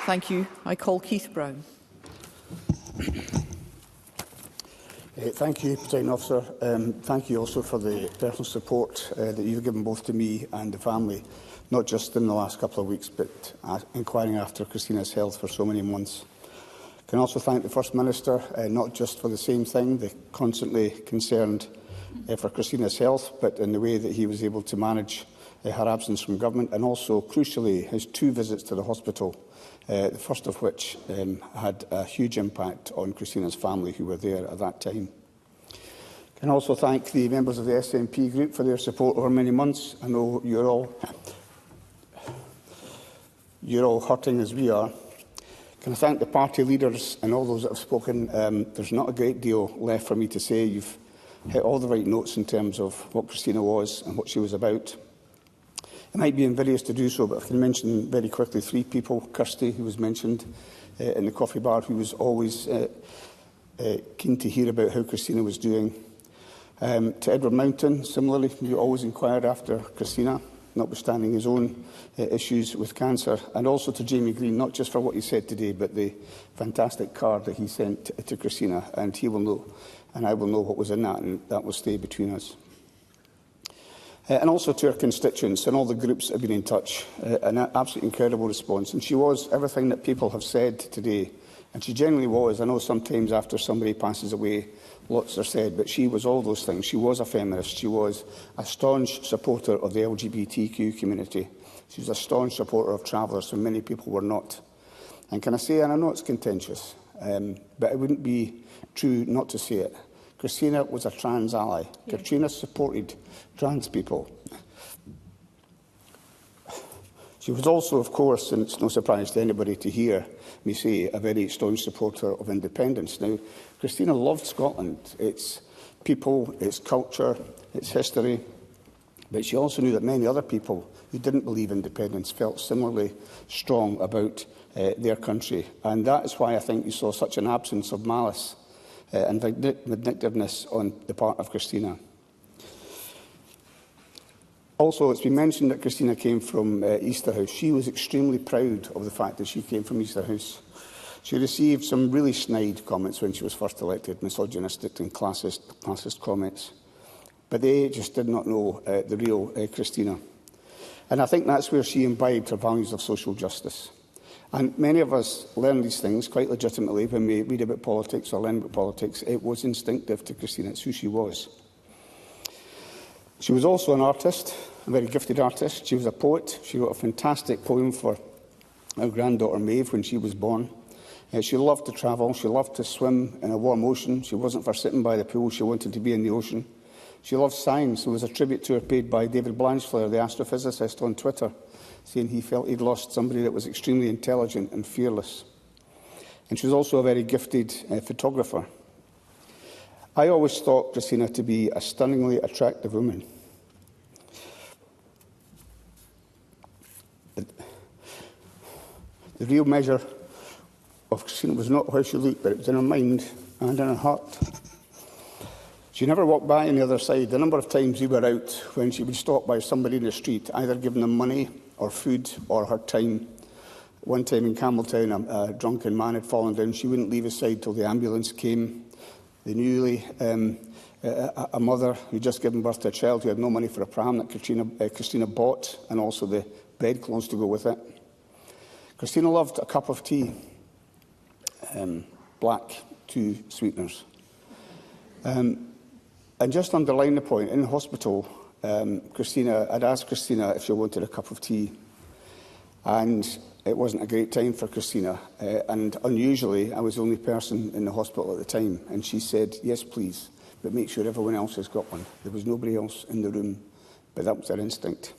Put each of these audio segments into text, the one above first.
Thank you. I call Keith Brown. Thank you, Presiding Officer. Thank you also for the personal support that you've given both to me and the family, not just in the last couple of weeks, but inquiring after Christina's health for so many months. I can also thank the First Minister, not just for the same thing, the constantly concerned for Christina's health, but in the way that he was able to manage her absence from government, and also, crucially, his 2 visits to the hospital, the first of which had a huge impact on Christina's family who were there at that time. I can also thank the members of the SNP group for their support over many months. I know you're all hurting as we are. Can I thank the party leaders and all those that have spoken? There's not a great deal left for me to say. You've hit all the right notes in terms of what Christina was and what she was about. It might be invidious to do so, but I can mention very quickly 3 people. Kirsty, who was mentioned in the coffee bar, who was always keen to hear about how Christina was doing. To Edward Mountain, similarly, who always inquired after Christina, notwithstanding his own issues with cancer. And also to Jamie Green, not just for what he said today, but the fantastic card that he sent to Christina. And he will know, and I will know what was in that, and that will stay between us. And also to her constituents and all the groups that have been in touch. An absolutely incredible response. And she was everything that people have said today. And she genuinely was. I know sometimes after somebody passes away, lots are said, but she was all those things. She was a feminist. She was a staunch supporter of the LGBTQ community. She was a staunch supporter of travellers, when many people were not. And can I say, and I know it's contentious, but it wouldn't be true not to say it, Christina was a trans ally. Yeah. Christina supported trans people. She was also, of course, and it's no surprise to anybody to hear me say, a very staunch supporter of independence. Now, Christina loved Scotland, its people, its culture, its history, but she also knew that many other people who didn't believe independence felt similarly strong about their country. And that is why I think you saw such an absence of malice and vindictiveness on the part of Christina. Also, it's been mentioned that Christina came from Easterhouse. She was extremely proud of the fact that she came from Easterhouse. She received some really snide comments when she was first elected, misogynistic and classist comments. But they just did not know the real Christina. And I think that's where she imbibed her values of social justice. And many of us learn these things quite legitimately when we read about politics or learn about politics. It was instinctive to Christina. It's who she was. She was also an artist, a very gifted artist. She was a poet. She wrote a fantastic poem for her granddaughter Maeve when she was born. She loved to travel. She loved to swim in a warm ocean. She wasn't for sitting by the pool. She wanted to be in the ocean. She loved science. There was a tribute to her paid by David Blanchflower, the astrophysicist, on Twitter, saying he felt he'd lost somebody that was extremely intelligent and fearless. And she was also a very gifted photographer. I always thought Christina to be a stunningly attractive woman. The real measure of Christina was not how she looked, but it was in her mind and in her heart. She never walked by on the other side. The number of times we were out when she would stop by somebody in the street, either giving them money or food or her time. One time in Campbelltown, a drunken man had fallen down. She wouldn't leave his side till the ambulance came. The newly, a mother who had just given birth to a child who had no money for a pram that Christina bought, and also the bedclothes to go with it. Christina loved a cup of tea, black, 2 sweeteners. And just to underline the point, in hospital, I'd asked Christina if she wanted a cup of tea. And it wasn't a great time for Christina. And unusually, I was the only person in the hospital at the time. And she said, yes, please, but make sure everyone else has got one. There was nobody else in the room, but that was her instinct.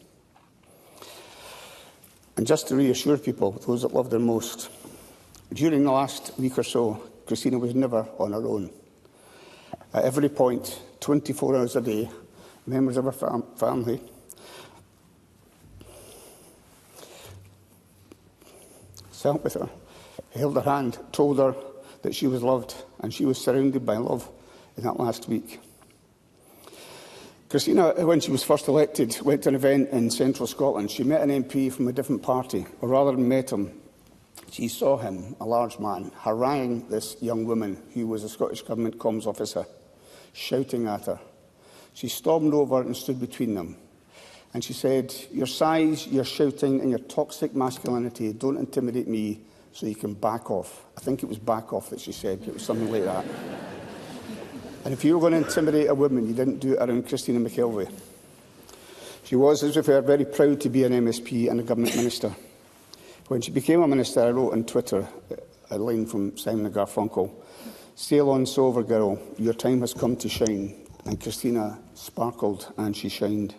And just to reassure people, those that loved her most, during the last week or so, Christina was never on her own. At every point, 24 hours a day, members of her family sat with her, held her hand, told her that she was loved, and she was surrounded by love in that last week. Christina, when she was first elected, went to an event in central Scotland. She met an MP from a different party, or rather than met him, She saw him, a large man, haranguing this young woman who was a Scottish Government comms officer, shouting at her. She stormed over and stood between them. And she said, "Your size, your shouting and your toxic masculinity don't intimidate me, so you can back off." I think it was back off that she said, but it was something like that. And if you were going to intimidate a woman, you didn't do it around Christina McKelvie. She was, as we've heard, very proud to be an MSP and a Government Minister. When she became a Minister, I wrote on Twitter a line from Simon and Garfunkel, "Sail on, silver girl, your time has come to shine." And Christina sparkled and she shined.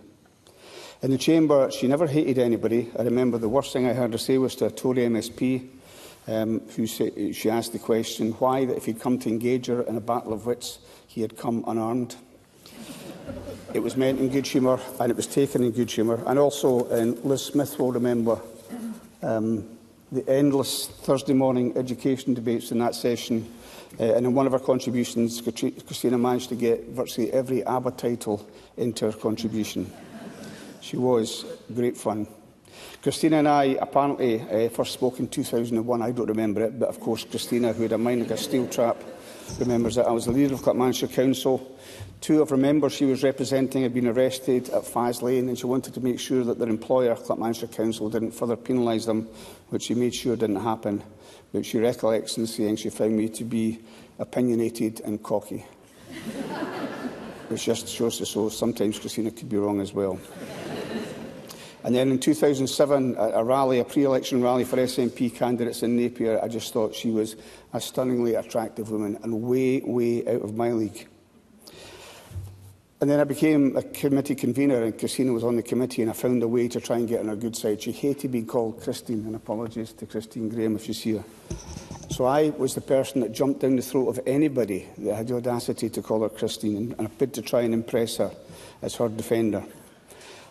In the chamber, she never hated anybody. I remember the worst thing I heard her say was to a Tory MSP, she asked the question, why, that if he'd come to engage her in a battle of wits, he had come unarmed. It was meant in good humour, and it was taken in good humour. And also, Liz Smith will remember the endless Thursday morning education debates in that session. And in one of her contributions, Christina managed to get virtually every ABBA title into her contribution. She was great fun. Christina and I apparently first spoke in 2001. I don't remember it, but of course Christina, who had a mind like a steel trap, remembers it. I was the leader of Clackmannshire Council. Two of her members she was representing had been arrested at Faz Lane, and she wanted to make sure that their employer, Clackmannshire Council, didn't further penalise them, which she made sure didn't happen. But she recollects in saying she found me to be opinionated and cocky. Which just shows us so sometimes Christina could be wrong as well. And then in 2007, a pre-election rally for SNP candidates in Napier, I just thought she was a stunningly attractive woman and way, way out of my league. And then I became a committee convener, and Christina was on the committee, and I found a way to try and get on her good side. She hated being called Christine, and apologies to Christine Graham if you see her. So I was the person that jumped down the throat of anybody that had the audacity to call her Christine, and I bid to try and impress her as her defender.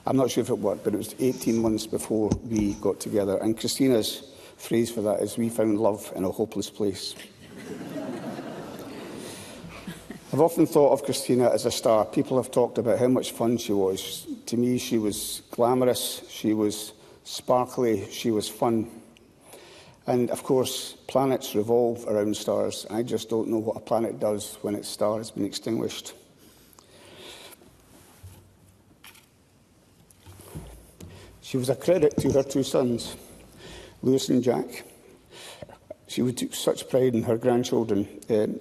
I'm not sure if it worked, but it was 18 months before we got together. And Christina's phrase for that is, "We found love in a hopeless place." I've often thought of Christina as a star. People have talked about how much fun she was. To me, she was glamorous, she was sparkly, she was fun. And, of course, planets revolve around stars. I just don't know what a planet does when its star has been extinguished. She was a credit to her two sons, Lewis and Jack. She would take such pride in her grandchildren,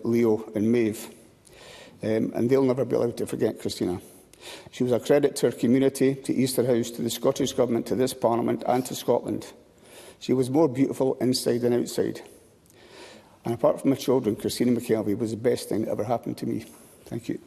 Leo and Maeve, and they'll never be allowed to forget Christina. She was a credit to her community, to Easter House, to the Scottish Government, to this Parliament and to Scotland. She was more beautiful inside than outside. And apart from her children, Christina McKelvie was the best thing that ever happened to me. Thank you.